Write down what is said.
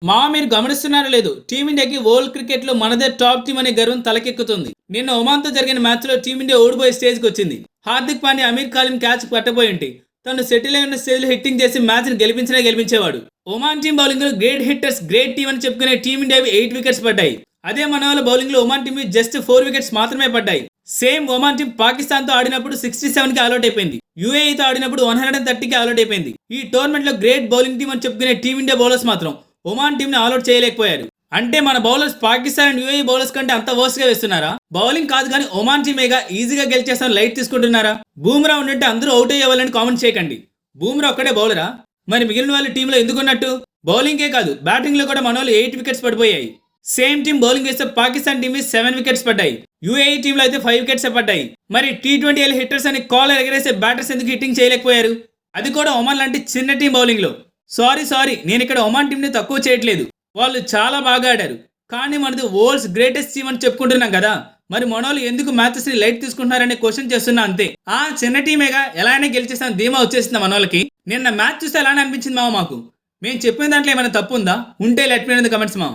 మీరు గమనిస్తున్నారో లేదు, టీమిండియాకి world cricket లో మనదే టాప్ టీం అనే గర్వం తలకెక్కుతుంది. నిన్న ఒమాన్ తో జరిగిన మ్యాచ్ లో టీమిండియా ఓడిపోయే స్టేజ్ కి వచ్చింది. హార్దిక్ పాండ్యా అమీర్ ఖాళీ క్యాచ్ పట్టబోయింటి తను సెటిల్ అయిన స్టేజ్ లో హిట్టింగ్ చేసి మ్యాచ్ ని గెలిపించేవాడు. ఒమాన్ టీం బౌలింగ్ లో గ్రేట్ హిట్టర్స్, గ్రేట్ టీం అని చెప్పుకునే టీమిండియావి 8 వికెట్స్ పడ్డాయి. అదే మన వాళ్ళ బౌలింగ్ లో ఒమాన్ టీం జస్ట్ 4 వికెట్స్ మాత్రమే పడ్డాయి. సేమ్ ఒమాన్ టీం పాకిస్తాన్ తో ఆడినప్పుడు 67 కి ఆల్అౌట్ అయిపోయింది. యూఏఈతో ఆడినప్పుడు 130 కి ఆల్అౌట్ అయిపోయింది. ఈ టోర్నమెంట్ లో గ్రేట్ బౌలింగ్ టీం అని చెప్పుకునే టీమిండియా బౌలర్స్ మాత్రం ఒమాన్ టీం ని ఆల్అౌట్ చేయలేకపోయారు. అంటే మన bowlers Pakistan and UAE bowlers కంటే అంత వర్స్ గా వేస్తున్నారా? బౌలింగ్ కాదు కానీ ఒమాన్ టీమేగా ఈజీగా గెలిచేస్తాను లైట్ తీసుకుంటున్నారా? బూమ్రా ఉన్నట్టు అందరూ అవుట్ అయ్యేవాళ్ళని కామెంట్ చేయకండి. బూమ్రా ఒక్కడే బౌలరా? మరి మిగిలిన వాళ్ళు టీంలో ఎందుకున్నట్టు? బౌలింగే కాదు, బ్యాటింగ్ లో కూడా మన వాళ్ళు 8 వికెట్స్ పడిపోయాయి. సేమ్ టీం బౌలింగ్ వేస్తే పాకిస్తాన్ టీం 7 వికెట్స్ పడ్డాయి. యూఏఈ టీంలో అయితే 5 వికెట్స్ పడ్డాయి. మరి T20 హిట్టర్స్ అని కాలర్ ఎగరేసే బ్యాటర్స్ ఎందుకు హిట్టింగ్ చేయలేకపోయారు? అది కూడా ఒమాన్ లాంటి చిన్న టీం బౌలింగ్ లో. సారీ, నేను ఇక్కడ ఒమాన్ టీం ని తక్కువ చేయట్లేదు. వాళ్ళు చాలా బాగా ఆడారు. కానీ మనది వరల్డ్స్ గ్రేటెస్ట్ టీం అని చెప్పుకుంటున్నాం కదా. మరి మనోళ్ళు ఎందుకు మ్యాచెస్ ని లైట్ తీసుకుంటున్నారనే క్వశ్చన్ చేస్తున్నా అంతే. చిన్న టీమేగా ఎలా అయినా గెలిచేస్తాను ధీమా వచ్చేసింది మనోళ్ళకి. నిన్న మ్యాచ్ చూస్తే ఎలానే అనిపించింది మాకు. మేము చెప్పిన దాంట్లో ఏమైనా తప్పు ఉందా? ఉంటే let me know in the comments మామ.